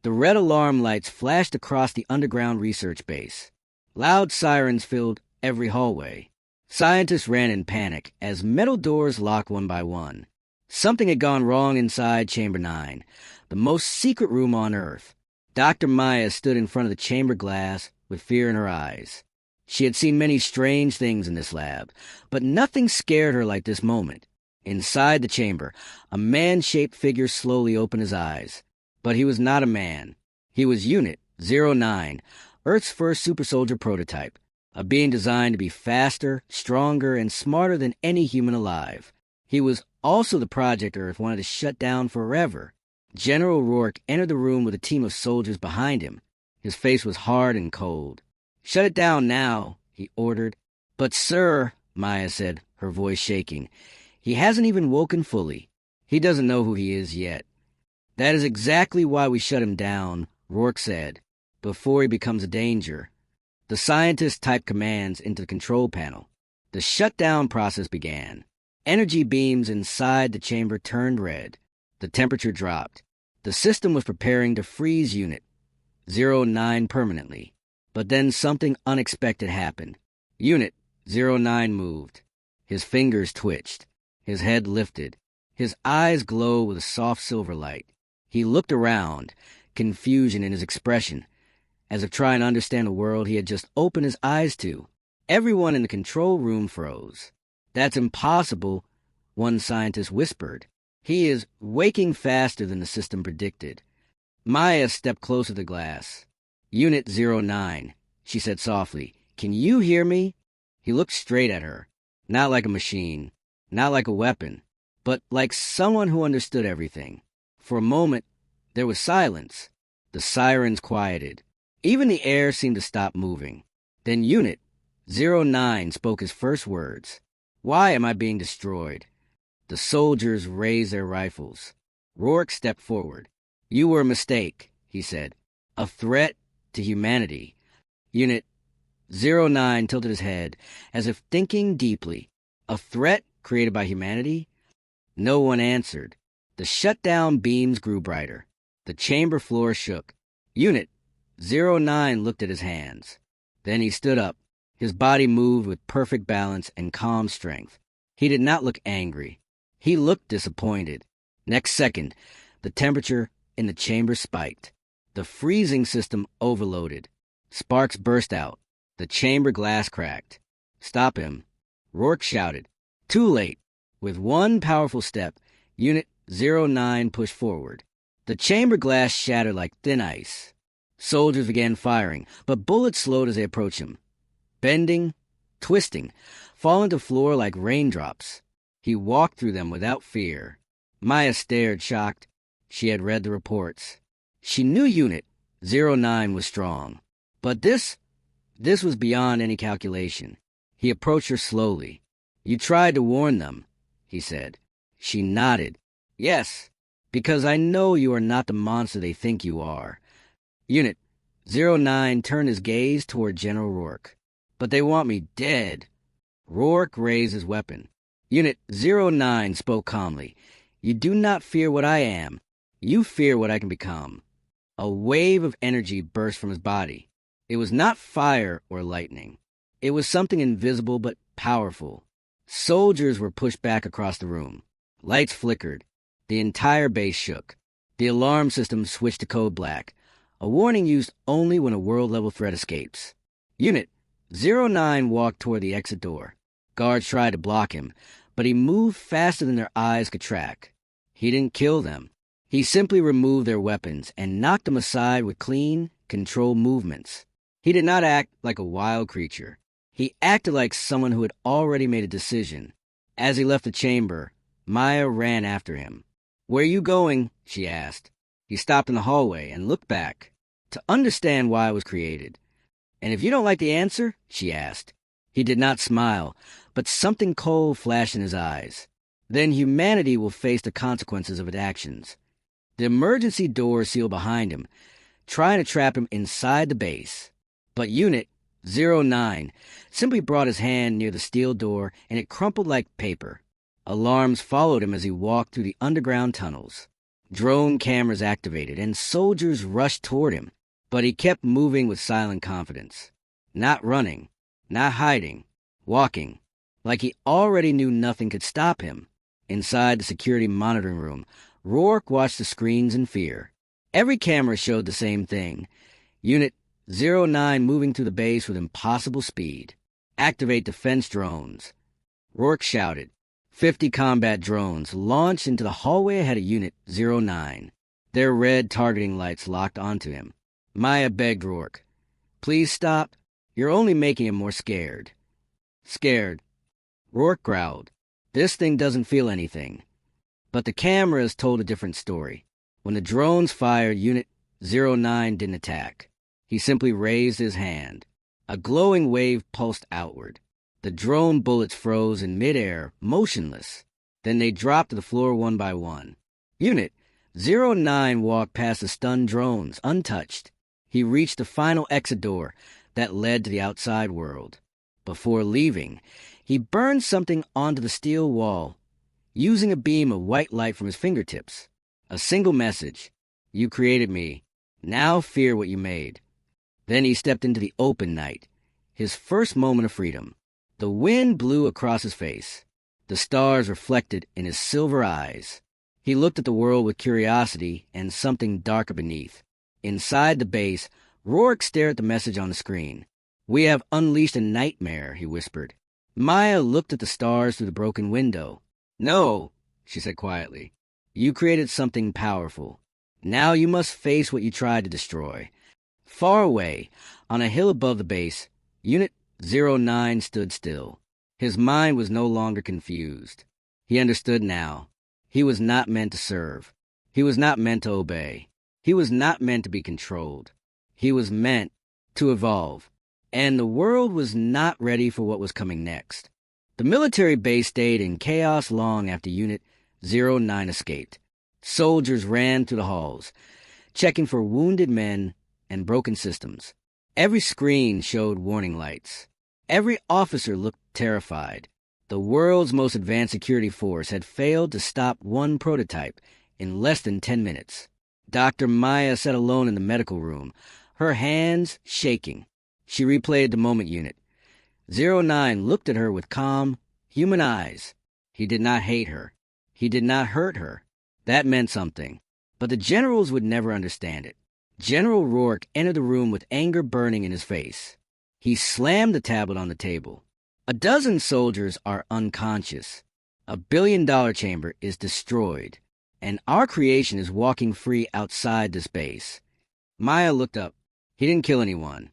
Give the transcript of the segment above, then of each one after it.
The red alarm lights flashed across the underground research base. Loud sirens filled every hallway. Scientists ran in panic as metal doors locked one by one. Something had gone wrong inside Chamber 9, the most secret room on Earth. Dr. Maya stood in front of the chamber glass with fear in her eyes. She had seen many strange things in this lab, but nothing scared her like this moment. Inside the chamber, a man-shaped figure slowly opened his eyes. But he was not a man. He was Unit 09, Earth's first super soldier prototype, a being designed to be faster, stronger, and smarter than any human alive. He was also the project Earth wanted to shut down forever. General Rourke entered the room with a team of soldiers behind him. His face was hard and cold. "Shut it down now," he ordered. "But sir," Maya said, her voice shaking, "he hasn't even woken fully. He doesn't know who he is yet." "That is exactly why we shut him down," Rourke said, "before he becomes a danger." The scientist typed commands into the control panel. The shutdown process began. Energy beams inside the chamber turned red. The temperature dropped. The system was preparing to freeze Unit 09 permanently. But then something unexpected happened. Unit 09 moved. His fingers twitched. His head lifted. His eyes glowed with a soft silver light. He looked around, confusion in his expression, as if trying to understand the world he had just opened his eyes to. Everyone in the control room froze. "That's impossible," one scientist whispered. "He is waking faster than the system predicted." Maya stepped closer to the glass. "Unit 09, she said softly. "Can you hear me?" He looked straight at her. Not like a machine, not like a weapon, but like someone who understood everything. For a moment, there was silence. The sirens quieted. Even the air seemed to stop moving. Then Unit 09 spoke his first words. "Why am I being destroyed?" The soldiers raised their rifles. Rourke stepped forward. "You were a mistake," he said. "A threat to humanity." Unit 09 tilted his head, as if thinking deeply. A threat created by humanity? No one answered. The shutdown beams grew brighter. The chamber floor shook. Unit 09 looked at his hands. Then he stood up. His body moved with perfect balance and calm strength. He did not look angry. He looked disappointed. Next second, the temperature in the chamber spiked. The freezing system overloaded. Sparks burst out. The chamber glass cracked. "Stop him," Rourke shouted. Too late. With one powerful step, Unit 09 pushed forward. The chamber glass shattered like thin ice. Soldiers began firing, but bullets slowed as they approached him. Bending, twisting, falling to the floor like raindrops. He walked through them without fear. Maya stared, shocked. She had read the reports. She knew Unit 09 was strong. But this was beyond any calculation. He approached her slowly. "You tried to warn them," he said. She nodded. "Yes, because I know you are not the monster they think you are." Unit 09 turned his gaze toward General Rourke. "But they want me dead." Rourke raised his weapon. Unit 09 spoke calmly. "You do not fear what I am. You fear what I can become." A wave of energy burst from his body. It was not fire or lightning. It was something invisible but powerful. Soldiers were pushed back across the room. Lights flickered. The entire base shook. The alarm system switched to code black, a warning used only when a world-level threat escapes. Unit 09 walked toward the exit door. Guards tried to block him, but he moved faster than their eyes could track. He didn't kill them. He simply removed their weapons and knocked them aside with clean, controlled movements. He did not act like a wild creature. He acted like someone who had already made a decision. As he left the chamber, Maya ran after him. "Where are you going?" she asked. He stopped in the hallway and looked back, to understand why it was created. "And if you don't like the answer?" she asked. He did not smile, but something cold flashed in his eyes. "Then humanity will face the consequences of its actions." The emergency door sealed behind him, trying to trap him inside the base. But Unit 09 simply brought his hand near the steel door, and it crumpled like paper. Alarms followed him as he walked through the underground tunnels. Drone cameras activated, and soldiers rushed toward him. But he kept moving with silent confidence. Not running, not hiding, walking, like he already knew nothing could stop him. Inside the security monitoring room, Rourke watched the screens in fear. Every camera showed the same thing. Unit 09 moving through the base with impossible speed. Activate defense drones. Rourke shouted. 50 combat drones launched into the hallway ahead of Unit 09. Their red targeting lights locked onto him. Maya begged Rourke, "Please stop. You're only making him more scared." "Scared?" Rourke growled. "This thing doesn't feel anything." But the cameras told a different story. When the drones fired, Unit 09 didn't attack. He simply raised his hand. A glowing wave pulsed outward. The drone bullets froze in midair, motionless. Then they dropped to the floor one by one. Unit 09 walked past the stunned drones, untouched. He reached the final exit door that led to the outside world. Before leaving, he burned something onto the steel wall, using a beam of white light from his fingertips. A single message: "You created me. Now fear what you made." Then he stepped into the open night, his first moment of freedom. The wind blew across his face. The stars reflected in his silver eyes. He looked at the world with curiosity and something darker beneath. Inside the base, Rourke stared at the message on the screen. "We have unleashed a nightmare," he whispered. Maya looked at the stars through the broken window. "No," she said quietly. "You created something powerful. Now you must face what you tried to destroy." Far away, on a hill above the base, Unit 09 stood still. His mind was no longer confused. He understood now. He was not meant to serve. He was not meant to obey. He was not meant to be controlled. He was meant to evolve. And the world was not ready for what was coming next. The military base stayed in chaos long after Unit 09 escaped. Soldiers ran through the halls, checking for wounded men and broken systems. Every screen showed warning lights. Every officer looked terrified. The world's most advanced security force had failed to stop one prototype in less than 10 minutes. Dr. Maya sat alone in the medical room, her hands shaking. She replayed the moment. Unit 09 looked at her with calm, human eyes. He did not hate her. He did not hurt her. That meant something. But the generals would never understand it. General Rourke entered the room with anger burning in his face. He slammed the tablet on the table. A dozen soldiers are unconscious. $1 billion chamber is destroyed. And our creation is walking free outside this base. Maya looked up. He didn't kill anyone.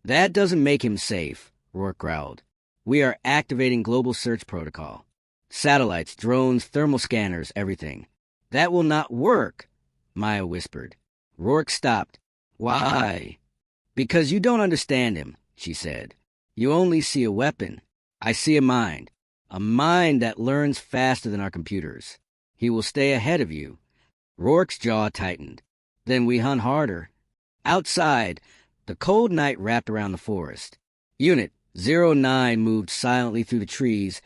That doesn't make him safe, Rourke growled. We are activating global search protocol. Satellites, drones, thermal scanners, everything. That will not work, Maya whispered. Rourke stopped. Why? Because you don't understand him, she said. You only see a weapon. I see a mind that learns faster than our computers. He will stay ahead of you. Rourke's jaw tightened. Then we hunt harder. Outside, the cold night wrapped around the forest. Unit 09 moved silently through the trees,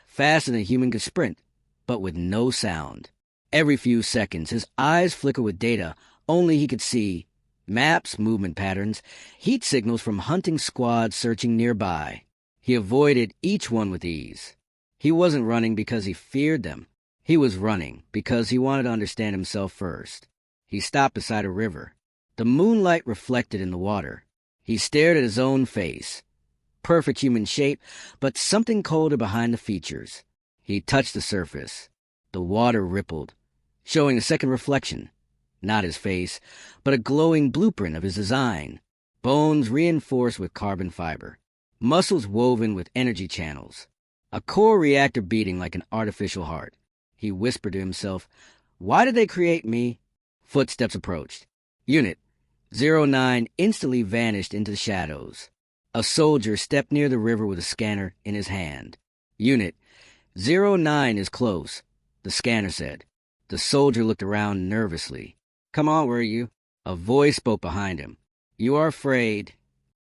faster than a human could sprint, but with no sound. Every few seconds, his eyes flickered with data only he could see. Maps, movement patterns, heat signals from hunting squads searching nearby. He avoided each one with ease. He wasn't running because he feared them. He was running because he wanted to understand himself first. He stopped beside a river. The moonlight reflected in the water. He stared at his own face. Perfect human shape, but something colder behind the features. He touched the surface. The water rippled, showing a second reflection. Not his face, but a glowing blueprint of his design. Bones reinforced with carbon fiber. Muscles woven with energy channels. A core reactor beating like an artificial heart. He whispered to himself, Why did they create me? Footsteps approached. Unit 09 instantly vanished into the shadows. A soldier stepped near the river with a scanner in his hand. Unit 09 is close, the scanner said. The soldier looked around nervously. Come on, were you? A voice spoke behind him. You are afraid.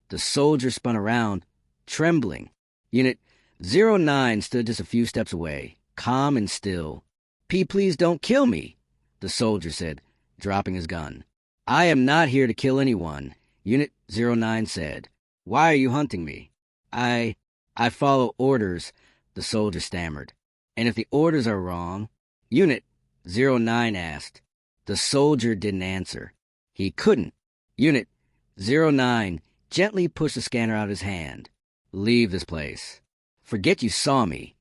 The soldier spun around, trembling. Unit 09 stood just a few steps away, calm and still. Please don't kill me. the soldier said, dropping his gun. I am not here to kill anyone, Unit 09 said. Why are you hunting me? I follow orders, the soldier stammered. And if the orders are wrong? Unit 09 asked. The soldier didn't answer. He couldn't. Unit 09 gently pushed the scanner out of his hand. Leave this place. Forget you saw me.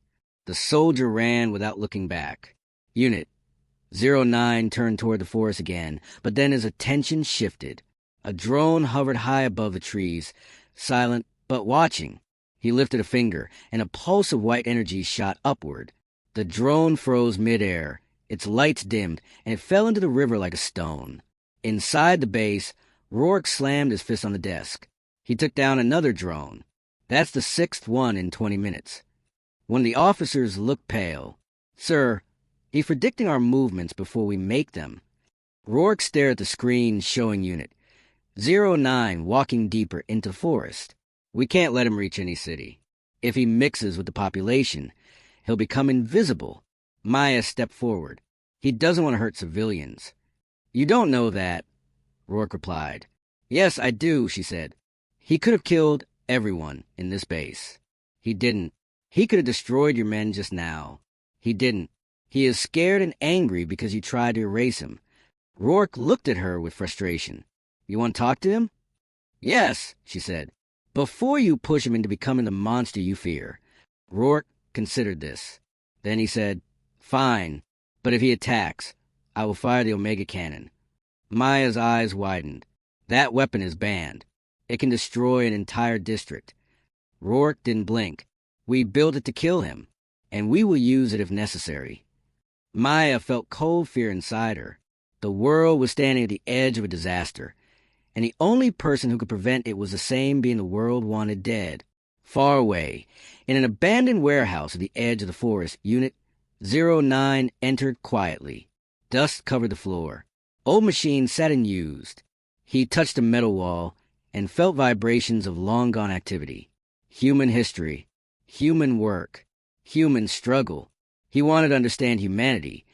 The soldier ran without looking back. Unit 09 turned toward the forest again, but then his attention shifted. A drone hovered high above the trees, silent but watching. He lifted a finger, and a pulse of white energy shot upward. The drone froze midair, its lights dimmed, and it fell into the river like a stone. Inside the base, Rourke slammed his fist on the desk. He took down another drone. That's the 6th one in 20 minutes. One of the officers looked pale. Sir, he's predicting our movements before we make them. Rourke stared at the screen showing Unit 09 walking deeper into the forest. We can't let him reach any city. If he mixes with the population, he'll become invisible. Maya stepped forward. He doesn't want to hurt civilians. You don't know that, Rourke replied. Yes, I do, she said. He could have killed everyone in this base. He didn't. He could have destroyed your men just now. He didn't. He is scared and angry because you tried to erase him. Rourke looked at her with frustration. You want to talk to him? Yes, she said. Before you push him into becoming the monster you fear. Rourke considered this. Then he said, Fine, but if he attacks, I will fire the Omega cannon. Maya's eyes widened. That weapon is banned. It can destroy an entire district. Rourke didn't blink. We built it to kill him, and we will use it if necessary. Maya felt cold fear inside her. The world was standing at the edge of a disaster, and the only person who could prevent it was the same being the world wanted dead. Far away, in an abandoned warehouse at the edge of the forest, Unit 09 entered quietly. Dust covered the floor. Old machines sat unused. He touched a metal wall and felt vibrations of long-gone activity. Human history, human work, human struggle. He wanted to understand humanity,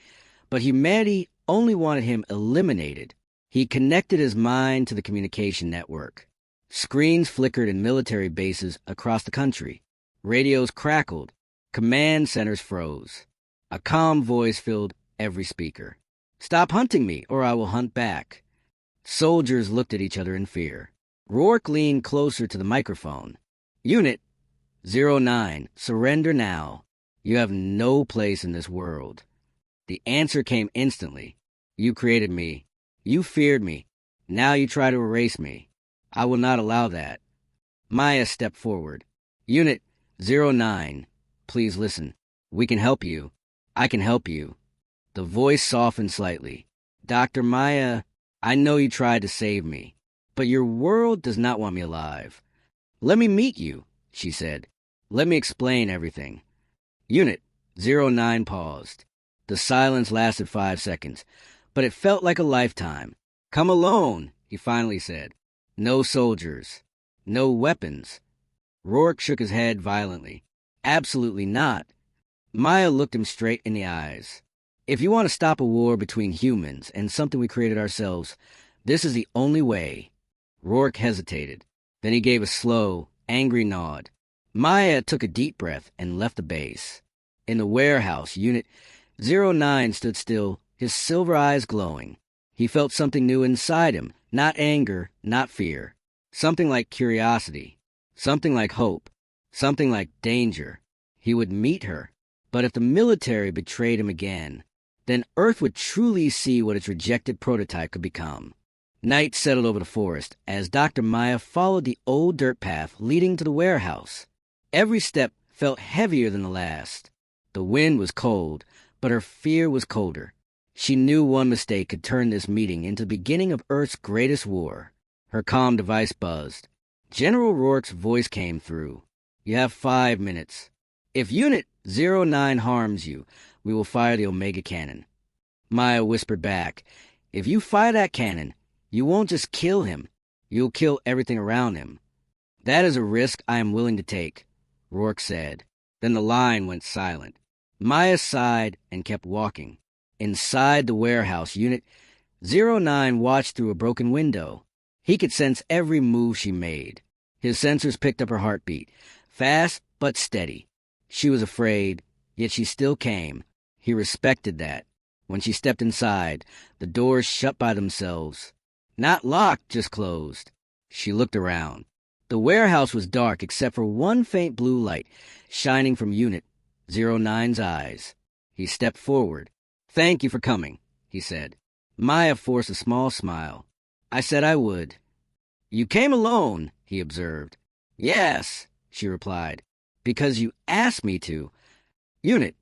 but humanity only wanted him eliminated. He connected his mind to the communication network. Screens flickered in military bases across the country. Radios crackled. Command centers froze. A calm voice filled every speaker. Stop hunting me, or I will hunt back. Soldiers looked at each other in fear. Rourke leaned closer to the microphone. Unit 09, surrender now. You have no place in this world. The answer came instantly. You created me. You feared me. Now you try to erase me. I will not allow that. Maya stepped forward. Unit 09, please listen. We can help you. I can help you. The voice softened slightly. Dr. Maya, I know you tried to save me, but your world does not want me alive. Let me meet you, she said. Let me explain everything. Unit 09 paused. The silence lasted 5 seconds, but it felt like a lifetime. Come alone, he finally said. No soldiers. No weapons. Rourke shook his head violently. Absolutely not. Maya looked him straight in the eyes. If you want to stop a war between humans and something we created ourselves, this is the only way. Rourke hesitated. Then he gave a slow, angry nod. Maya took a deep breath and left the base. In the warehouse, Unit 09 stood still, his silver eyes glowing. He felt something new inside him, not anger, not fear. Something like curiosity. Something like hope. Something like danger. He would meet her. But if the military betrayed him again, then Earth would truly see what its rejected prototype could become. Night settled over the forest as Dr. Maya followed the old dirt path leading to the warehouse. Every step felt heavier than the last. The wind was cold, but her fear was colder. She knew one mistake could turn this meeting into the beginning of Earth's greatest war. Her comm device buzzed. General Rourke's voice came through. You have 5 minutes. If Unit 09 harms you, we will fire the Omega cannon. Maya whispered back. If you fire that cannon, you won't just kill him. You'll kill everything around him. That is a risk I am willing to take, Rourke said. Then the line went silent. Maya sighed and kept walking. Inside the warehouse, Unit 09 watched through a broken window. He could sense every move she made. His sensors picked up her heartbeat, fast but steady. She was afraid, yet she still came. He respected that. When she stepped inside, the doors shut by themselves. Not locked, just closed. She looked around. The warehouse was dark except for one faint blue light shining from Unit 09's eyes. He stepped forward. "Thank you for coming," he said. Maya forced a small smile. "I said I would." "You came alone," he observed. "Yes," she replied, "because you asked me to." Unit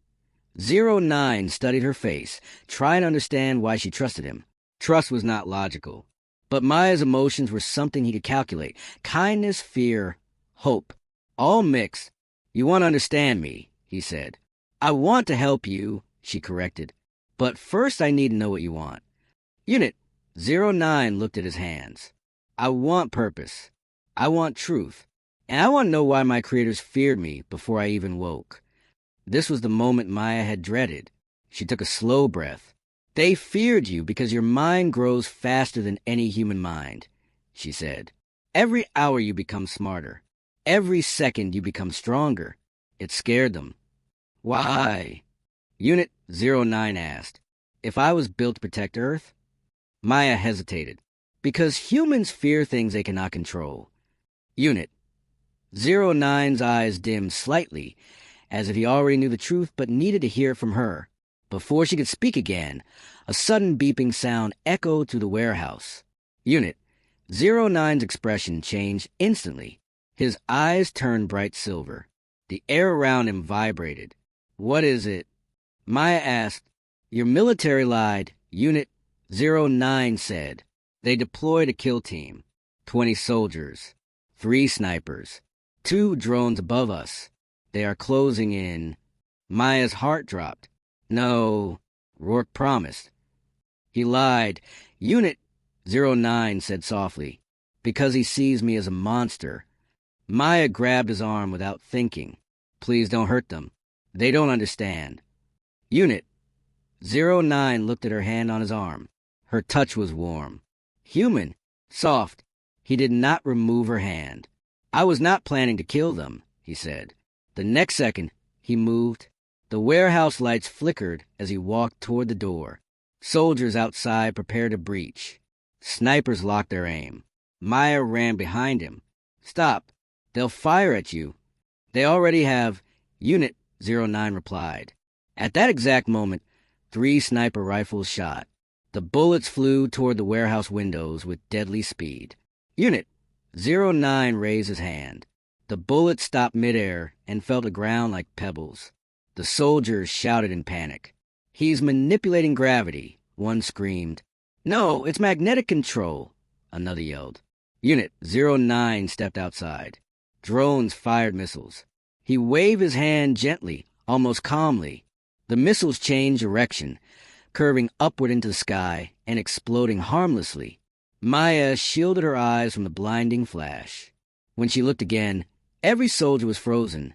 09 studied her face, trying to understand why she trusted him. Trust was not logical. But Maya's emotions were something he could calculate. Kindness, fear, hope, all mixed. "You want to understand me," he said. "I want to help you," she corrected. "But first I need to know what you want." Unit 09 looked at his hands. "I want purpose. I want truth. And I want to know why my creators feared me before I even woke." This was the moment Maya had dreaded. She took a slow breath. "They feared you because your mind grows faster than any human mind," she said. "Every hour you become smarter. Every second you become stronger." It scared them. "Why?" Unit 09 asked. "If I was built to protect Earth?" Maya hesitated. "Because humans fear things they cannot control." Unit 09's eyes dimmed slightly, as if he already knew the truth but needed to hear it from her. Before she could speak again, a sudden beeping sound echoed through the warehouse. Unit 09's expression changed instantly. His eyes turned bright silver. The air around him vibrated. "What is it?" Maya asked. "Your military lied," Unit 09 said. "They deployed a kill team. 20 soldiers. 3 snipers. 2 drones above us. They are closing in." Maya's heart dropped. "No," Rourke promised. "He lied," Unit 09 said softly, "because he sees me as a monster." Maya grabbed his arm without thinking. "Please don't hurt them. They don't understand." Unit 09 looked at her hand on his arm. Her touch was warm. Human. Soft. He did not remove her hand. "I was not planning to kill them," he said. The next second, he moved. The warehouse lights flickered as he walked toward the door. Soldiers outside prepared to breach. Snipers locked their aim. Maya ran behind him. "Stop. They'll fire at you." "They already have," Unit 09 replied. At that exact moment, 3 sniper rifles shot. The bullets flew toward the warehouse windows with deadly speed. Unit 09 raised his hand. The bullets stopped midair and fell to the ground like pebbles. The soldiers shouted in panic. "He's manipulating gravity," one screamed. "No, it's magnetic control," another yelled. Unit 09 stepped outside. Drones fired missiles. He waved his hand gently, almost calmly. The missiles changed direction, curving upward into the sky and exploding harmlessly. Maya shielded her eyes from the blinding flash. When she looked again, every soldier was frozen,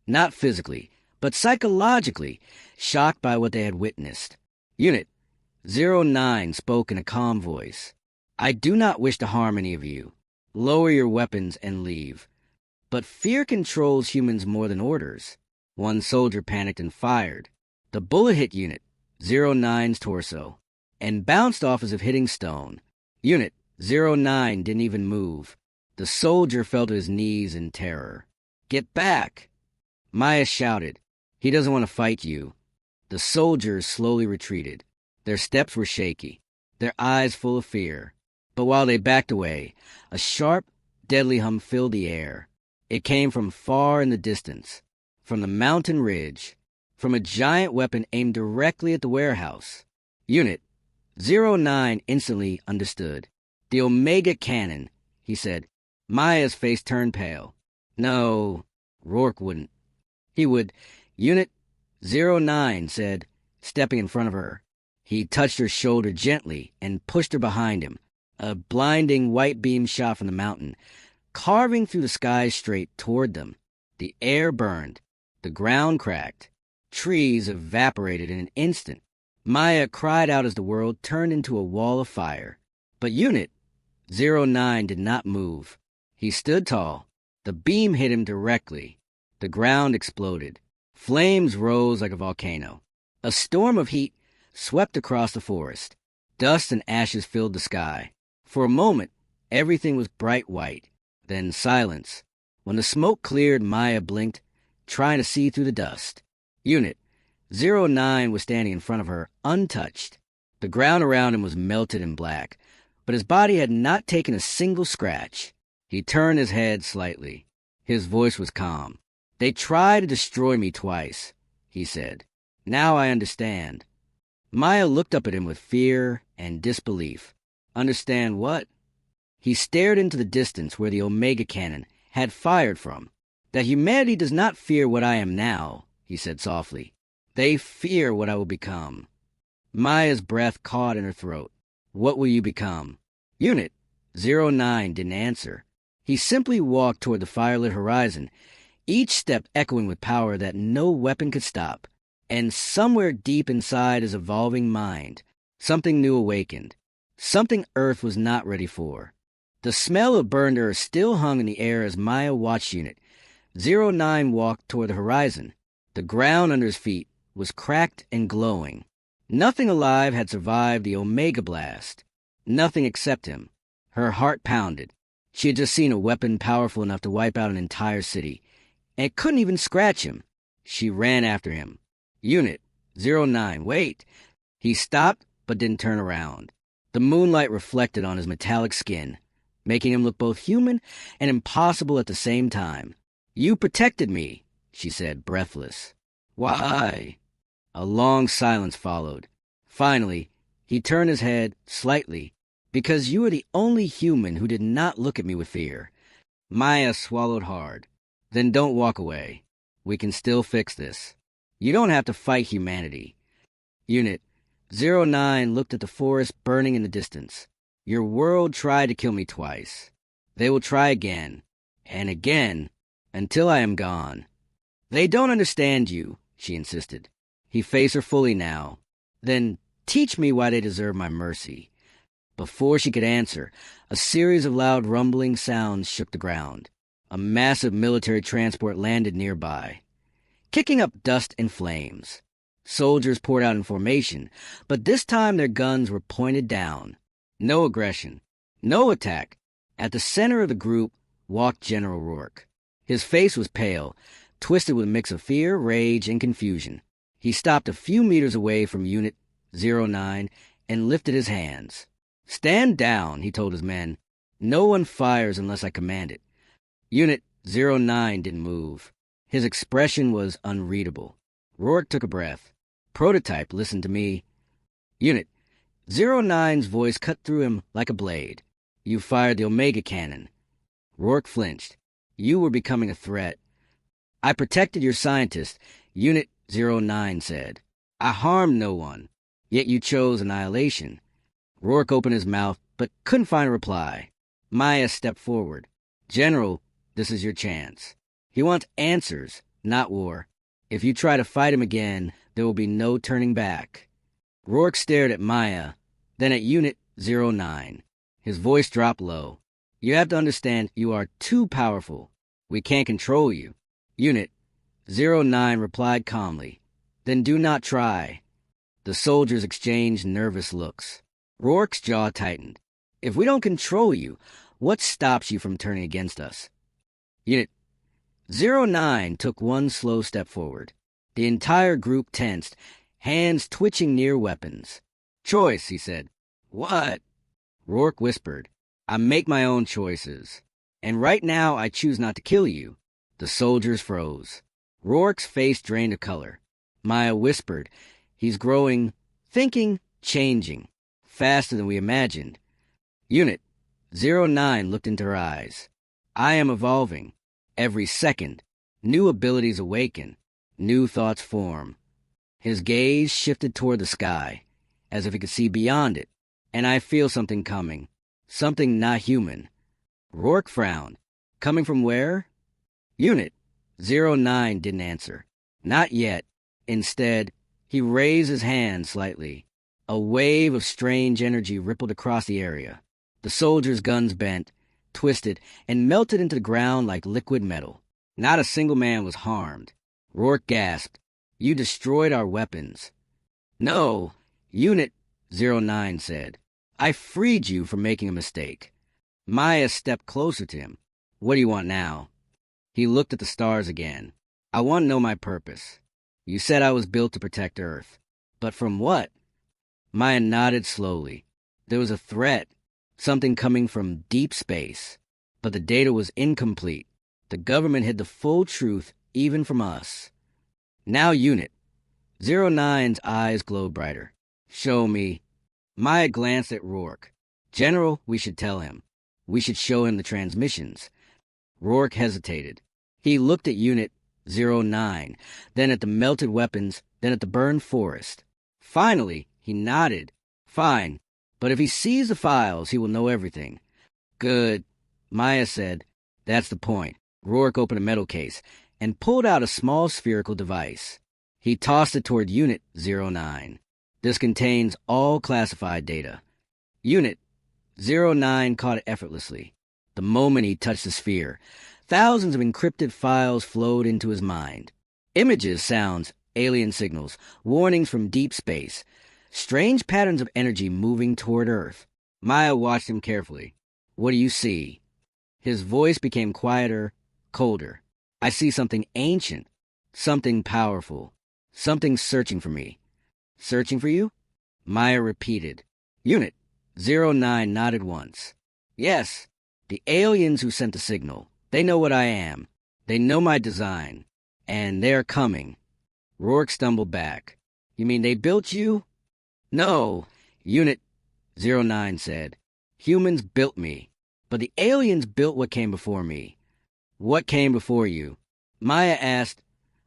not physically, but psychologically, shocked by what they had witnessed. Unit 09 spoke in a calm voice. "I do not wish to harm any of you. Lower your weapons and leave." But fear controls humans more than orders. One soldier panicked and fired. The bullet hit Unit 09's torso and bounced off as if hitting stone. Unit 09 didn't even move. The soldier fell to his knees in terror. "Get back!" Maya shouted. "He doesn't want to fight you." The soldiers slowly retreated. Their steps were shaky, their eyes full of fear. But while they backed away, a sharp, deadly hum filled the air. It came from far in the distance, from the mountain ridge, from a giant weapon aimed directly at the warehouse. Unit 09 instantly understood. "The Omega Cannon," he said. Maya's face turned pale. "No, Rourke wouldn't." "He would," Unit 09 said, stepping in front of her. He touched her shoulder gently and pushed her behind him. A blinding white beam shot from the mountain, carving through the sky straight toward them. The air burned. The ground cracked. Trees evaporated in an instant. Maya cried out as the world turned into a wall of fire. But Unit 09 did not move. He stood tall. The beam hit him directly. The ground exploded. Flames rose like a volcano. A storm of heat swept across the forest. Dust and ashes filled the sky. For a moment, everything was bright white. Then silence. When the smoke cleared, Maya blinked, trying to see through the dust. Unit 09 was standing in front of her, untouched. The ground around him was melted in black, but his body had not taken a single scratch. He turned his head slightly. His voice was calm. "They tried to destroy me twice," he said. "Now I understand." Maya looked up at him with fear and disbelief. Understand what? He stared into the distance where the Omega cannon had fired from. "That humanity does not fear what I am now," he said softly. "They fear what I will become." Maya's breath caught in her throat. "What will you become?" Unit 09 didn't answer. He simply walked toward the firelit horizon, each step echoing with power that no weapon could stop. And somewhere deep inside his evolving mind, something new awakened. Something Earth was not ready for. The smell of burned earth still hung in the air as Maya watched Unit 09 walk toward the horizon. The ground under his feet was cracked and glowing. Nothing alive had survived the Omega blast. Nothing except him. Her heart pounded. She had just seen a weapon powerful enough to wipe out an entire city, and it couldn't even scratch him. She ran after him. Unit 09, wait. He stopped, but didn't turn around. The moonlight reflected on his metallic skin, making him look both human and impossible at the same time. "You protected me," she said, breathless. "Why?" A long silence followed. Finally, he turned his head slightly. "Because you are the only human who did not look at me with fear." Maya swallowed hard. "Then don't walk away. We can still fix this. You don't have to fight humanity." Unit 09 looked at the forest burning in the distance. "Your world tried to kill me twice. They will try again, and again, until I am gone." "They don't understand you," she insisted. He faced her fully now. "Then teach me why they deserve my mercy." Before she could answer, a series of loud rumbling sounds shook the ground. A massive military transport landed nearby, kicking up dust and flames. Soldiers poured out in formation, but this time their guns were pointed down. No aggression, no attack. At the center of the group walked General Rourke. His face was pale, twisted with a mix of fear, rage, and confusion. He stopped a few meters away from Unit 09 and lifted his hands. "Stand down," he told his men. "No one fires unless I command it." Unit 09 didn't move. His expression was unreadable. Rourke took a breath. "Prototype, listen to me." Unit 09's voice cut through him like a blade. "You fired the Omega cannon." Rourke flinched. "You were becoming a threat." "I protected your scientist," Unit 09 said. "I harmed no one. Yet you chose annihilation." Rourke opened his mouth, but couldn't find a reply. Maya stepped forward. "General, this is your chance. He wants answers, not war. If you try to fight him again, there will be no turning back." Rourke stared at Maya, then at Unit 09. His voice dropped low. "You have to understand, you are too powerful. We can't control you." Unit 09 replied calmly. "Then do not try." The soldiers exchanged nervous looks. Rourke's jaw tightened. "If we don't control you, what stops you from turning against us?" Unit 09 took one slow step forward. The entire group tensed, hands twitching near weapons. "Choice," he said. "What?" Rourke whispered. "I make my own choices. And right now I choose not to kill you." The soldiers froze. Rourke's face drained of color. Maya whispered. "He's growing, thinking, changing. Faster than we imagined." Unit 09 looked into her eyes. "I am evolving. Every second, new abilities awaken, new thoughts form." His gaze shifted toward the sky, as if he could see beyond it. "And I feel something coming. Something not human." Rourke frowned. "Coming from where?" Unit 09 didn't answer. "Not yet. Instead, He raised his hand slightly. A wave of strange energy rippled across the area. The soldiers' guns bent, twisted, and melted into the ground like liquid metal. Not a single man was harmed. Rourke gasped. You destroyed our weapons. No, Unit 09 said. I freed you from making a mistake. Maya stepped closer to him. What do you want now? He looked at the stars again. I want to know my purpose. You said I was built to protect Earth. But from what? Maya nodded slowly. There was a threat, something coming from deep space. But the data was incomplete. The government hid the full truth even from us. Now Unit 09's eyes glowed brighter. Show me. Maya glanced at Rourke. General, we should tell him. We should show him the transmissions. Rourke hesitated. He looked at Unit 09, then at the melted weapons, then at the burned forest. Finally, he nodded. Fine, but if he sees the files, he will know everything. Good, Maya said. That's the point. Rourke opened a metal case and pulled out a small spherical device. He tossed it toward Unit 09. This contains all classified data. Unit 09 caught it effortlessly. The moment he touched the sphere, thousands of encrypted files flowed into his mind. Images, sounds, alien signals, warnings from deep space, strange patterns of energy moving toward Earth. Maya watched him carefully. What do you see? His voice became quieter, colder. I see something ancient, something powerful, something searching for me. Searching for you? Maya repeated. Unit 09 nodded once. Yes, the aliens who sent the signal. They know what I am. They know my design. And they're coming. Rourke stumbled back. You mean they built you? No, Unit 09 said. Humans built me. But the aliens built what came before me. What came before you? Maya asked,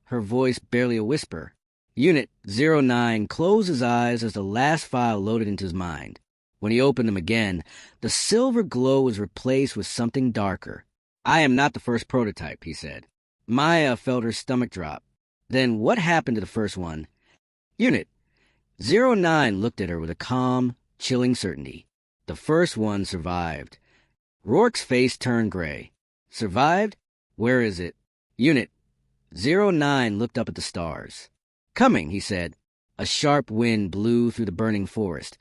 her voice barely a whisper. Unit 09 closed his eyes as the last file loaded into his mind. When he opened them again, the silver glow was replaced with something darker. I am not the first prototype, he said. Maya felt her stomach drop. Then what happened to the first one? Unit 09 looked at her with a calm, chilling certainty. The first one survived. Rourke's face turned gray. Survived? Where is it? Unit 09 looked up at the stars. Coming, he said. A sharp wind blew through the burning forest,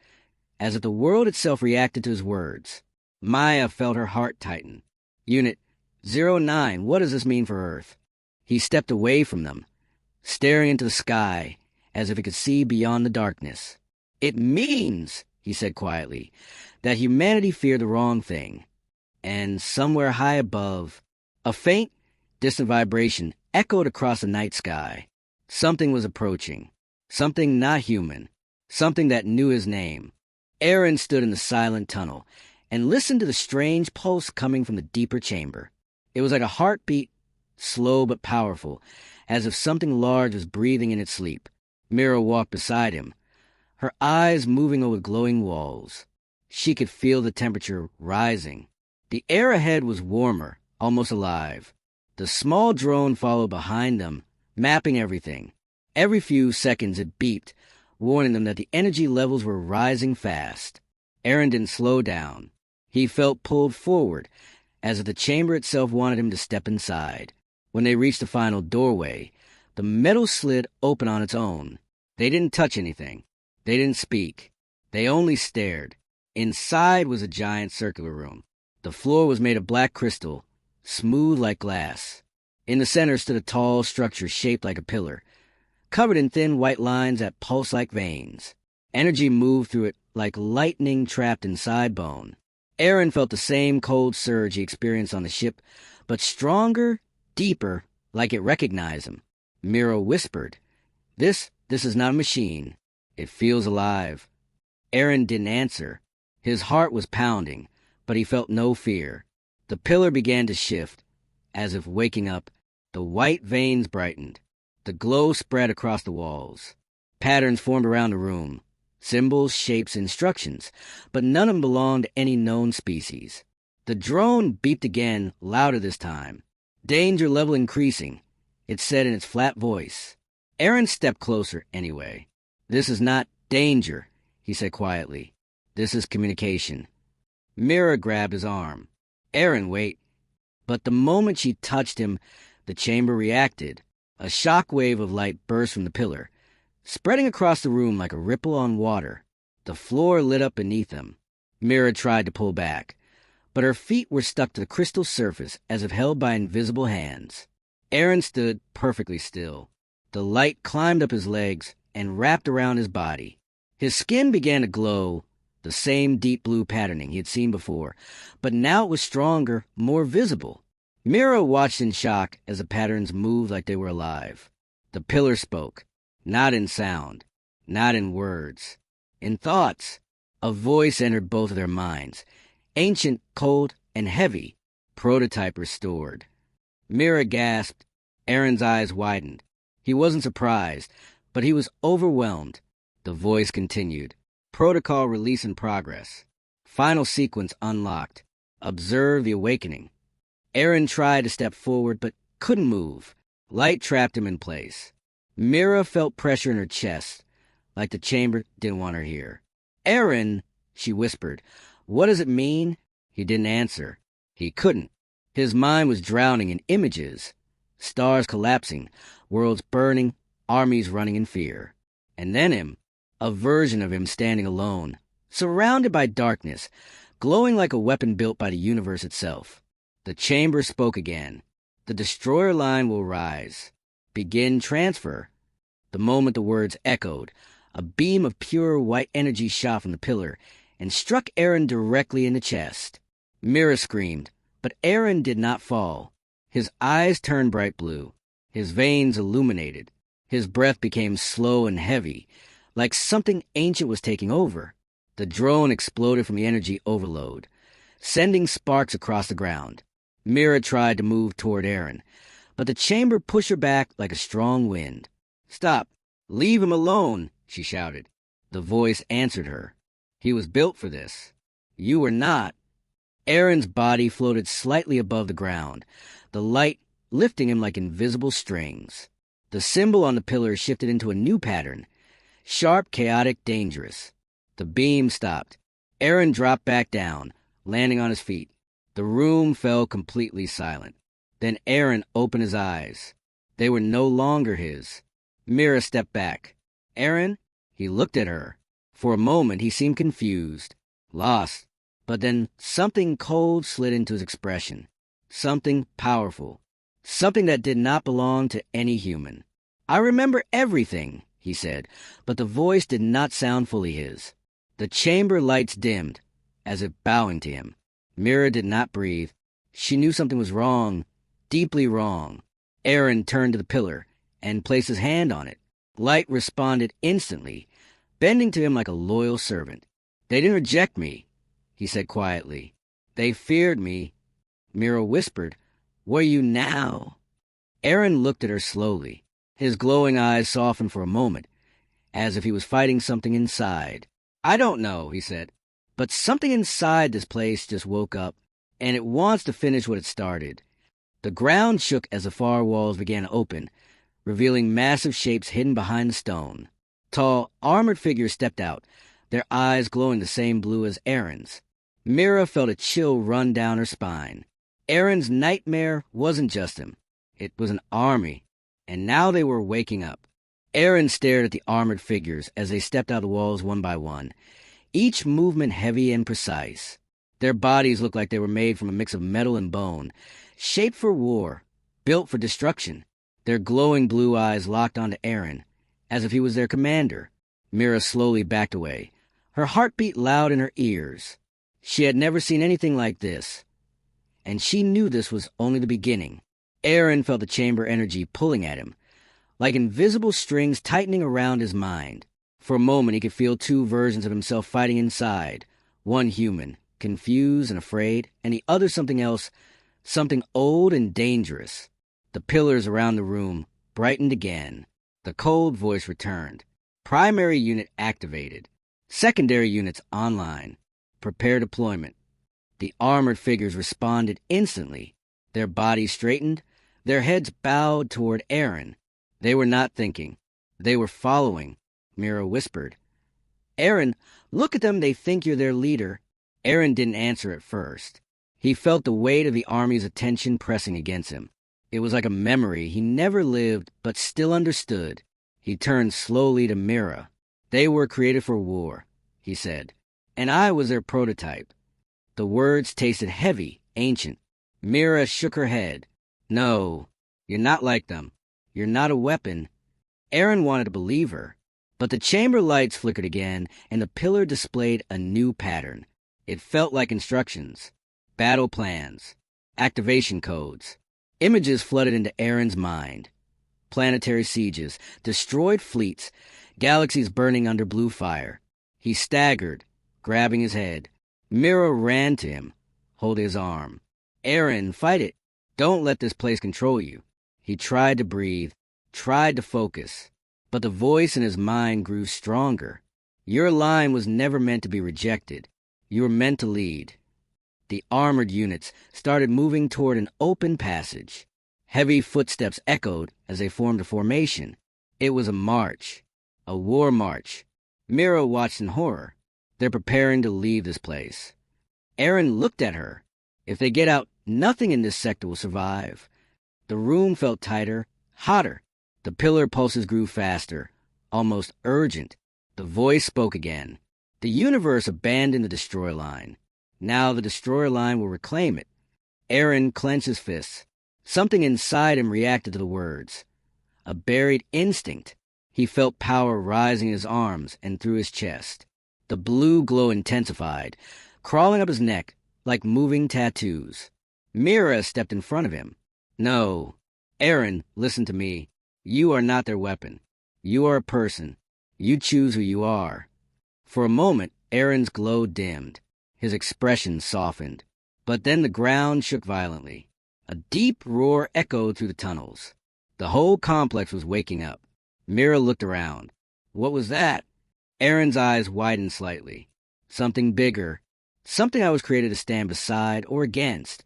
as if the world itself reacted to his words. Maya felt her heart tighten. Unit 09, what does this mean for Earth? He stepped away from them, staring into the sky, as if he could see beyond the darkness. It means, he said quietly, that humanity feared the wrong thing. And somewhere high above, a faint, distant vibration echoed across the night sky. Something was approaching. Something not human. Something that knew his name. Aaron stood in the silent tunnel and listened to the strange pulse coming from the deeper chamber. It was like a heartbeat, slow but powerful, as if something large was breathing in its sleep. Mira walked beside him, her eyes moving over glowing walls. She could feel the temperature rising. The air ahead was warmer, almost alive. The small drone followed behind them, mapping everything. Every few seconds it beeped, warning them that the energy levels were rising fast. Aaron didn't slow down. He felt pulled forward, as if the chamber itself wanted him to step inside. When they reached the final doorway, the metal slid open on its own. They didn't touch anything. They didn't speak. They only stared. Inside was a giant circular room. The floor was made of black crystal, smooth like glass. In the center stood a tall structure shaped like a pillar, covered in thin white lines that pulsed like veins. Energy moved through it like lightning trapped inside bone. Aaron felt the same cold surge he experienced on the ship, but stronger, deeper, like it recognized him. Mira whispered, This is not a machine. It feels alive." Aaron didn't answer. His heart was pounding, but he felt no fear. The pillar began to shift, as if waking up. The white veins brightened. The glow spread across the walls. Patterns formed around the room. Symbols, shapes, instructions, but none of them belonged to any known species. The drone beeped again, louder this time. "Danger level increasing," it said in its flat voice. Aaron stepped closer anyway. "This is not danger," he said quietly. "This is communication." Mira grabbed his arm. "Aaron, wait." But the moment she touched him, the chamber reacted. A shock wave of light burst from the pillar, spreading across the room like a ripple on water. The floor lit up beneath them. Mira tried to pull back, but her feet were stuck to the crystal surface as if held by invisible hands. Aaron stood perfectly still. The light climbed up his legs and wrapped around his body. His skin began to glow, the same deep blue patterning he had seen before, but now it was stronger, more visible. Mira watched in shock as the patterns moved like they were alive. The pillar spoke, not in sound, not in words, in thoughts. A voice entered both of their minds, ancient, cold, and heavy, prototype restored. Mira gasped. Aaron's eyes widened. He wasn't surprised, but he was overwhelmed. The voice continued. "Protocol release in progress. Final sequence unlocked. Observe the awakening." Aaron tried to step forward, but couldn't move. Light trapped him in place. Mira felt pressure in her chest, like the chamber didn't want her here. "Aaron," she whispered, "what does it mean?" He didn't answer. He couldn't. His mind was drowning in images. Stars collapsing, worlds burning, armies running in fear. And then him, a version of him standing alone, surrounded by darkness, glowing like a weapon built by the universe itself. The chamber spoke again. "The destroyer line will rise. Begin transfer." The moment the words echoed, a beam of pure white energy shot from the pillar and struck Aaron directly in the chest. Mira screamed, but Aaron did not fall. His eyes turned bright blue. His veins illuminated. His breath became slow and heavy, like something ancient was taking over. The drone exploded from the energy overload, sending sparks across the ground. Mira tried to move toward Aaron, but the chamber pushed her back like a strong wind. "Stop! Leave him alone!" she shouted. The voice answered her. "He was built for this. You were not." Aaron's body floated slightly above the ground, the light lifting him like invisible strings. The symbol on the pillar shifted into a new pattern, sharp, chaotic, dangerous. The beam stopped. Aaron dropped back down, landing on his feet. The room fell completely silent. Then Aaron opened his eyes. They were no longer his. Mira stepped back. "Aaron?" He looked at her. For a moment he seemed confused, lost. But then something cold slid into his expression. Something powerful. Something that did not belong to any human. "I remember everything," he said, but the voice did not sound fully his. The chamber lights dimmed, as if bowing to him. Mira did not breathe. She knew something was wrong, deeply wrong. Aaron turned to the pillar and placed his hand on it. Light responded instantly, bending to him like a loyal servant. "They didn't reject me," he said quietly. "They feared me." Mira whispered, "Were you now?" Aaron looked at her slowly. His glowing eyes softened for a moment, as if he was fighting something inside. "I don't know," he said, "but something inside this place just woke up, and it wants to finish what it started." The ground shook as the far walls began to open, revealing massive shapes hidden behind the stone. Tall, armored figures stepped out, their eyes glowing the same blue as Aaron's. Mira felt a chill run down her spine. Aaron's nightmare wasn't just him. It was an army, and now they were waking up. Aaron stared at the armored figures as they stepped out of the walls one by one, each movement heavy and precise. Their bodies looked like they were made from a mix of metal and bone, shaped for war, built for destruction. Their glowing blue eyes locked onto Aaron, as if he was their commander. Mira slowly backed away, her heartbeat loud in her ears. She had never seen anything like this, and she knew this was only the beginning. Aaron felt the chamber energy pulling at him, like invisible strings tightening around his mind. For a moment he could feel two versions of himself fighting inside, one human, confused and afraid, and the other something else, something old and dangerous. The pillars around the room brightened again. The cold voice returned. "Primary unit activated. Secondary units online. Prepare deployment." The armored figures responded instantly. Their bodies straightened, their heads bowed toward Aaron. They were not thinking. They were following, Mira whispered. Aaron, look at them, they think you're their leader. Aaron didn't answer at first. He felt the weight of the army's attention pressing against him. It was like a memory he never lived but still understood. He turned slowly to Mira. They were created for war, he said, and I was their prototype. The words tasted heavy, ancient. Mira shook her head. No, you're not like them. You're not a weapon. Aaron wanted to believe her, but the chamber lights flickered again, and the pillar displayed a new pattern. It felt like instructions, battle plans, activation codes. Images flooded into Aaron's mind. Planetary sieges, destroyed fleets, galaxies burning under blue fire. He staggered, grabbing his head. Mira ran to him, holding his arm. Aaron, fight it. Don't let this place control you. He tried to breathe, tried to focus, but the voice in his mind grew stronger. Your line was never meant to be rejected. You were meant to lead. The armored units started moving toward an open passage. Heavy footsteps echoed as they formed a formation. It was a march, a war march. Mira watched in horror. They're preparing to leave this place. Aaron looked at her. If they get out, nothing in this sector will survive. The room felt tighter, hotter. The pillar pulses grew faster, almost urgent. The voice spoke again. The universe abandoned the destroy line. Now the destroyer line will reclaim it. Aaron clenched his fists. Something inside him reacted to the words. A buried instinct. He felt power rising in his arms and through his chest. The blue glow intensified, crawling up his neck like moving tattoos. Mira stepped in front of him. No. Aaron, listen to me. You are not their weapon. You are a person. You choose who you are. For a moment, Aaron's glow dimmed. His expression softened. But then the ground shook violently. A deep roar echoed through the tunnels. The whole complex was waking up. Mira looked around. What was that? Aaron's eyes widened slightly. Something bigger. Something I was created to stand beside or against.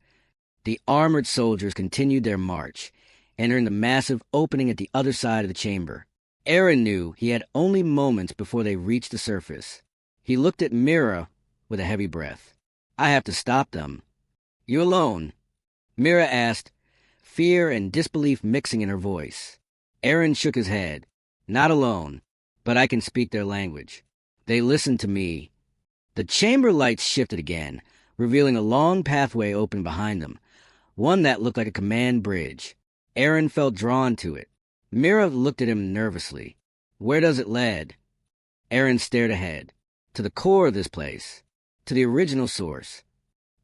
The armored soldiers continued their march, entering the massive opening at the other side of the chamber. Aaron knew he had only moments before they reached the surface. He looked at Mira with a heavy breath. I have to stop them. You alone? Mira asked, fear and disbelief mixing in her voice. Aaron shook his head. Not alone, but I can speak their language. They listen to me. The chamber lights shifted again, revealing a long pathway open behind them, one that looked like a command bridge. Aaron felt drawn to it. Mira looked at him nervously. Where does it lead? Aaron stared ahead. To the core of this place. To the original source.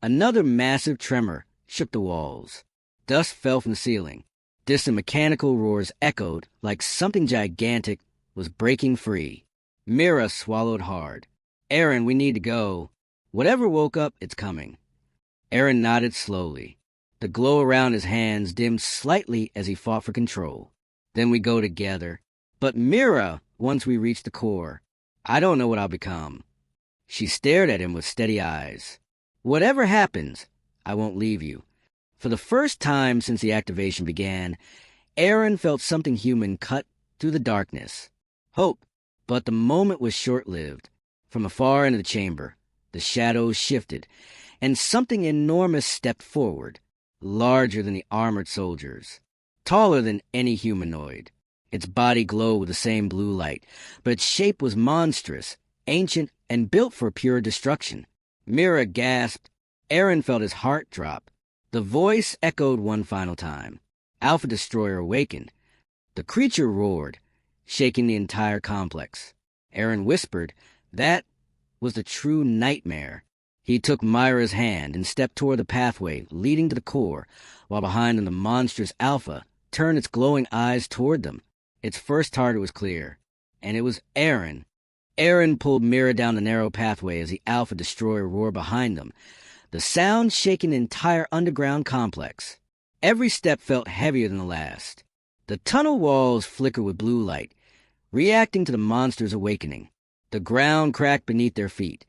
Another massive tremor shook the walls. Dust fell from the ceiling. Distant mechanical roars echoed like something gigantic was breaking free. Mira swallowed hard. Aaron, we need to go. Whatever woke up, it's coming. Aaron nodded slowly. The glow around his hands dimmed slightly as he fought for control. Then we go together. But Mira, once we reach the core, I don't know what I'll become. She stared at him with steady eyes. Whatever happens, I won't leave you. For the first time since the activation began, Aaron felt something human cut through the darkness. Hope. But the moment was short-lived. From afar into the chamber, the shadows shifted, and something enormous stepped forward, larger than the armored soldiers, taller than any humanoid. Its body glowed with the same blue light, but its shape was monstrous, ancient, and built for pure destruction. Mira gasped. Aaron felt his heart drop. The voice echoed one final time. Alpha Destroyer awakened. The creature roared, shaking the entire complex. Aaron whispered, that was the true nightmare. He took Myra's hand and stepped toward the pathway leading to the core, while behind him the monstrous Alpha turned its glowing eyes toward them. Its first target was clear, and it was Aaron. Aaron pulled Mira down the narrow pathway as the Alpha Destroyer roared behind them, the sound shaking the entire underground complex. Every step felt heavier than the last. The tunnel walls flickered with blue light, reacting to the monster's awakening. The ground cracked beneath their feet,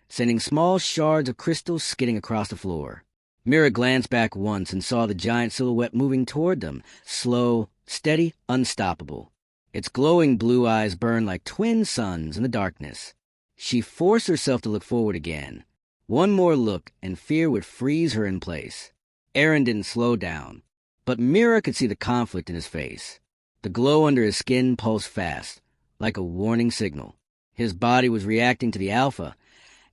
sending small shards of crystal skidding across the floor. Mira glanced back once and saw the giant silhouette moving toward them, slow, steady, unstoppable. Its glowing blue eyes burned like twin suns in the darkness. She forced herself to look forward again. One more look, and fear would freeze her in place. Aaron didn't slow down, but Mira could see the conflict in his face. The glow under his skin pulsed fast, like a warning signal. His body was reacting to the alpha,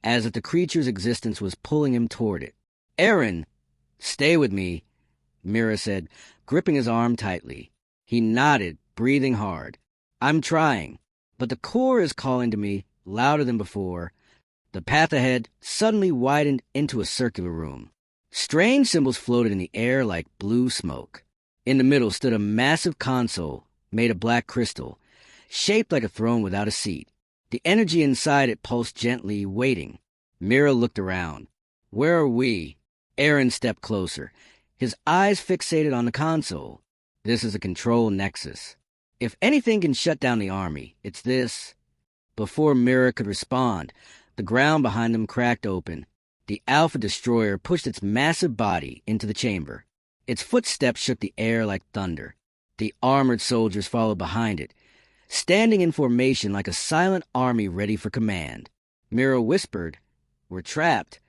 as if the creature's existence was pulling him toward it. "Aaron, stay with me," Mira said, gripping his arm tightly. He nodded, breathing hard. "I'm trying, but the core is calling to me louder than before." The path ahead suddenly widened into a circular room. Strange symbols floated in the air like blue smoke. In the middle stood a massive console made of black crystal, shaped like a throne without a seat. The energy inside it pulsed gently, waiting. Mira looked around. "Where are we?" Aaron stepped closer, his eyes fixated on the console. "This is a control nexus. If anything can shut down the army, it's this." Before Mira could respond, the ground behind them cracked open. The Alpha Destroyer pushed its massive body into the chamber. Its footsteps shook the air like thunder. The armored soldiers followed behind it, standing in formation like a silent army ready for command. Mira whispered, "We're trapped."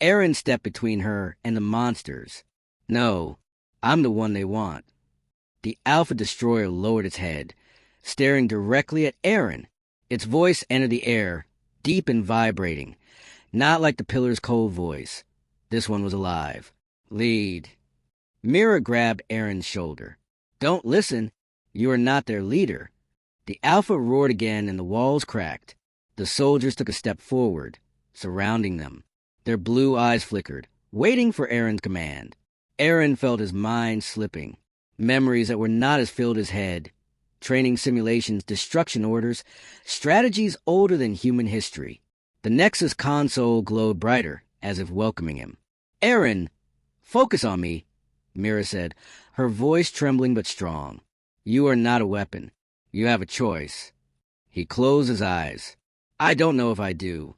Aaron stepped between her and the monsters. "No, I'm the one they want." The Alpha Destroyer lowered its head, staring directly at Aaron. Its voice entered the air, deep and vibrating, not like the pillar's cold voice. This one was alive. "Lead." Mira grabbed Aaron's shoulder. "Don't listen. You are not their leader." The Alpha roared again and the walls cracked. The soldiers took a step forward, surrounding them. Their blue eyes flickered, waiting for Aaron's command. Aaron felt his mind slipping. Memories that were not as filled his head. Training simulations, destruction orders, strategies older than human history. The Nexus console glowed brighter, as if welcoming him. "Aaron, focus on me," Mira said, her voice trembling but strong. "You are not a weapon. You have a choice." He closed his eyes. "I don't know if I do."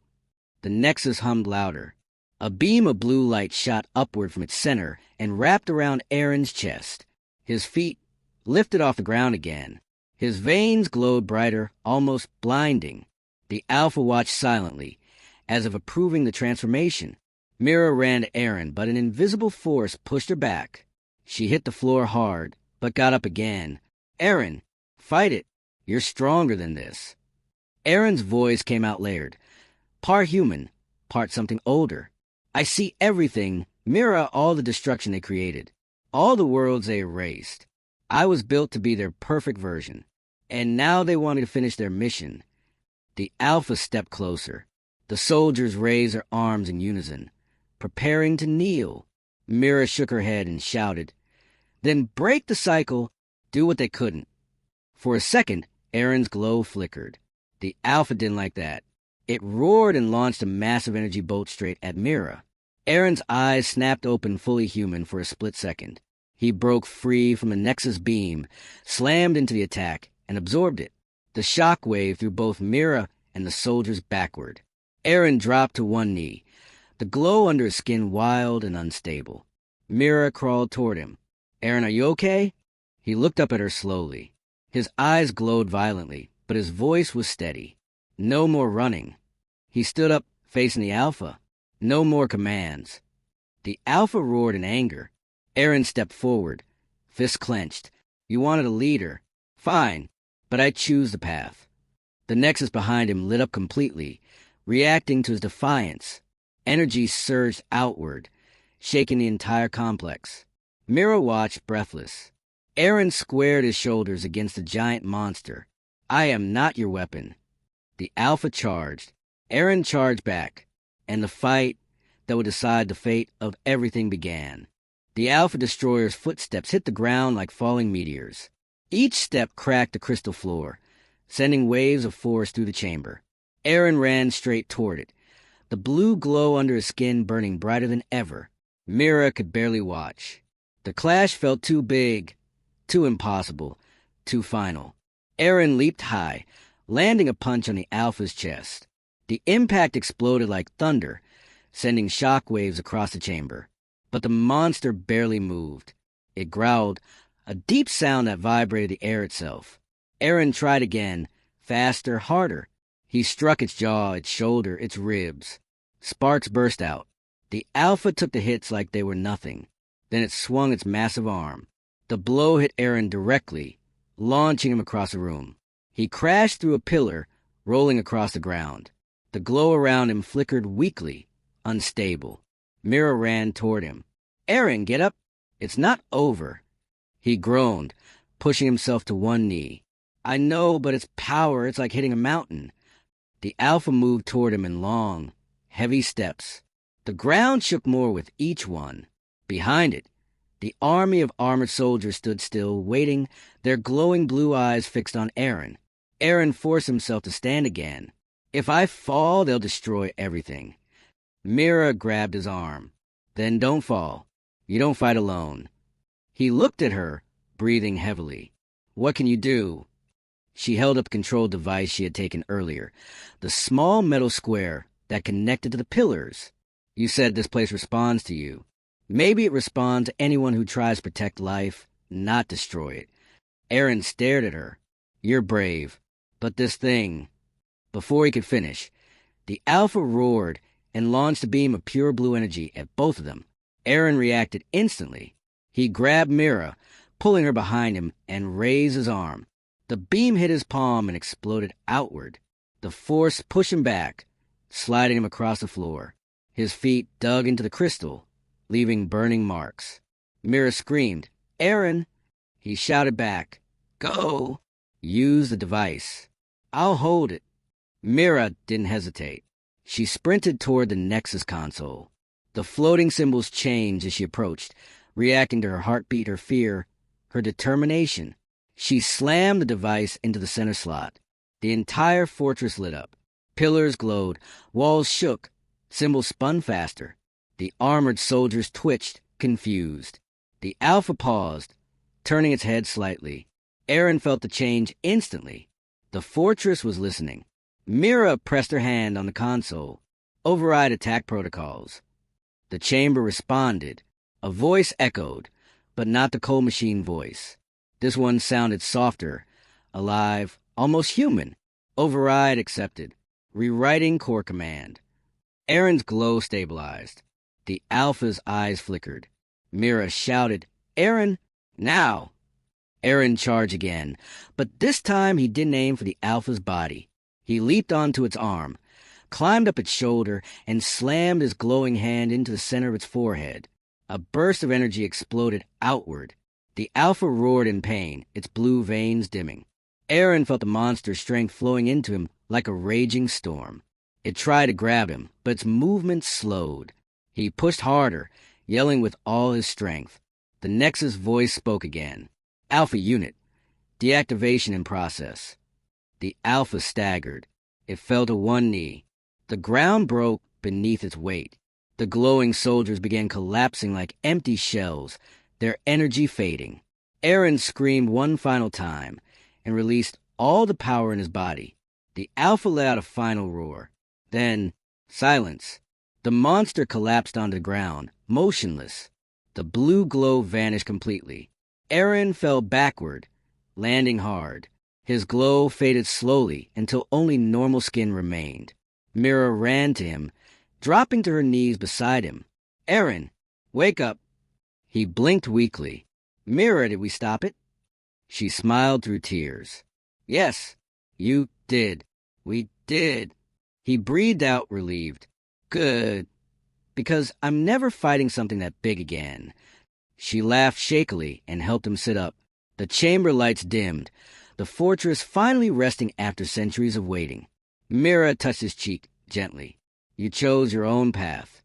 The Nexus hummed louder. A beam of blue light shot upward from its center and wrapped around Aaron's chest. His feet lifted off the ground again. His veins glowed brighter, almost blinding. The Alpha watched silently, as if approving the transformation. Mira ran to Aaron, but an invisible force pushed her back. She hit the floor hard, but got up again. "Aaron, fight it. You're stronger than this." Aaron's voice came out layered, part human, part something older. "I see everything, Mira, all the destruction they created, all the worlds they erased. I was built to be their perfect version, and now they wanted to finish their mission." The Alpha stepped closer. The soldiers raised their arms in unison, preparing to kneel. Mira shook her head and shouted, "Then break the cycle, do what they couldn't." For a second, Aaron's glow flickered. The Alpha didn't like that. It roared and launched a massive energy bolt straight at Mira. Aaron's eyes snapped open fully human for a split second. He broke free from the Nexus beam, slammed into the attack, and absorbed it. The shock wave threw both Mira and the soldiers backward. Aaron dropped to one knee, the glow under his skin wild and unstable. Mira crawled toward him. "Aaron, are you okay?" He looked up at her slowly. His eyes glowed violently, but his voice was steady. "No more running." He stood up, facing the Alpha. "No more commands." The Alpha roared in anger. Aaron stepped forward, fists clenched. "You wanted a leader. Fine, but I choose the path." The Nexus behind him lit up completely, reacting to his defiance. Energy surged outward, shaking the entire complex. Mira watched, breathless. Aaron squared his shoulders against the giant monster. "I am not your weapon." The Alpha charged. Aaron charged back, and the fight that would decide the fate of everything began. The Alpha Destroyer's footsteps hit the ground like falling meteors. Each step cracked the crystal floor, sending waves of force through the chamber. Aaron ran straight toward it, the blue glow under his skin burning brighter than ever. Mira could barely watch. The clash felt too big, too impossible, too final. Aaron leaped high, landing a punch on the Alpha's chest. The impact exploded like thunder, sending shock waves across the chamber. But the monster barely moved. It growled, a deep sound that vibrated the air itself. Aaron tried again, faster, harder. He struck its jaw, its shoulder, its ribs. Sparks burst out. The Alpha took the hits like they were nothing. Then it swung its massive arm. The blow hit Aaron directly, launching him across the room. He crashed through a pillar, rolling across the ground. The glow around him flickered weakly, unstable. Mira ran toward him. "Aaron, get up! It's not over." He groaned, pushing himself to one knee. "I know, but its power, it's like hitting a mountain." The Alpha moved toward him in long, heavy steps. The ground shook more with each one. Behind it, the army of armored soldiers stood still, waiting, their glowing blue eyes fixed on Aaron. Aaron forced himself to stand again. "If I fall, they'll destroy everything." Mira grabbed his arm. "Then don't fall. You don't fight alone." He looked at her, breathing heavily. "What can you do?" She held up a control device she had taken earlier, the small metal square that connected to the pillars. "You said this place responds to you. Maybe it responds to anyone who tries to protect life, not destroy it." Aaron stared at her. "You're brave. But this thing..." Before he could finish, the Alpha roared and launched a beam of pure blue energy at both of them. Aaron reacted instantly. He grabbed Mira, pulling her behind him, and raised his arm. The beam hit his palm and exploded outward. The force pushed him back, sliding him across the floor. His feet dug into the crystal, leaving burning marks. Mira screamed, "Aaron!" He shouted back, "Go! Use the device. I'll hold it." Mira didn't hesitate. She sprinted toward the Nexus console. The floating symbols changed as she approached, reacting to her heartbeat, her fear, her determination. She slammed the device into the center slot. The entire fortress lit up. Pillars glowed, walls shook, symbols spun faster. The armored soldiers twitched, confused. The Alpha paused, turning its head slightly. Aaron felt the change instantly. The fortress was listening. Mira pressed her hand on the console. "Override attack protocols." The chamber responded. A voice echoed, but not the cold machine voice. This one sounded softer, alive, almost human. Override accepted. Rewriting core command. Aaron's glow stabilized. The Alpha's eyes flickered. Mira shouted, "Aaron, now!" Aaron charged again, but this time he didn't aim for the Alpha's body. He leaped onto its arm, climbed up its shoulder, and slammed his glowing hand into the center of its forehead. A burst of energy exploded outward. The Alpha roared in pain, its blue veins dimming. Aaron felt the monster's strength flowing into him like a raging storm. It tried to grab him, but its movement slowed. He pushed harder, yelling with all his strength. The Nexus voice spoke again. "Alpha unit, deactivation in process." The Alpha staggered. It fell to one knee. The ground broke beneath its weight. The glowing soldiers began collapsing like empty shells, their energy fading. Aaron screamed one final time and released all the power in his body. The Alpha let out a final roar. Then, silence. The monster collapsed onto the ground, motionless. The blue glow vanished completely. Aaron fell backward, landing hard. His glow faded slowly until only normal skin remained. Mira ran to him, dropping to her knees beside him. "Aaron, wake up." He blinked weakly. "Mira, did we stop it?" She smiled through tears. "Yes, you did. We did." He breathed out, relieved. "Good. Because I'm never fighting something that big again." She laughed shakily and helped him sit up. The chamber lights dimmed, the fortress finally resting after centuries of waiting. Mira touched his cheek gently. "You chose your own path."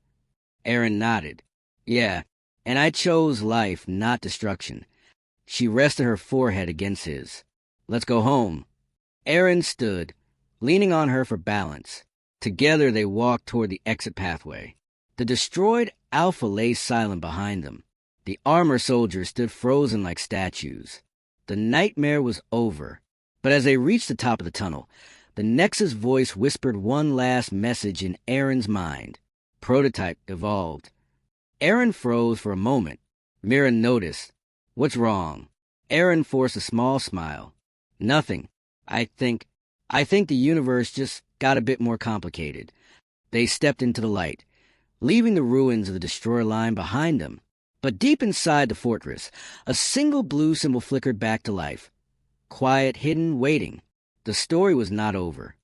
Aaron nodded. "Yeah, and I chose life, not destruction." She rested her forehead against his. "Let's go home." Aaron stood, leaning on her for balance. Together they walked toward the exit pathway. The destroyed Alpha lay silent behind them. The armor soldiers stood frozen like statues. The nightmare was over. But as they reached the top of the tunnel, the Nexus voice whispered one last message in Aaron's mind. Prototype evolved. Aaron froze for a moment. Mira noticed. "What's wrong?" Aaron forced a small smile. Nothing. I think the universe just got a bit more complicated. They stepped into the light, leaving the ruins of the destroyer line behind them. But deep inside the fortress, a single blue symbol flickered back to life. Quiet, hidden, waiting. The story was not over.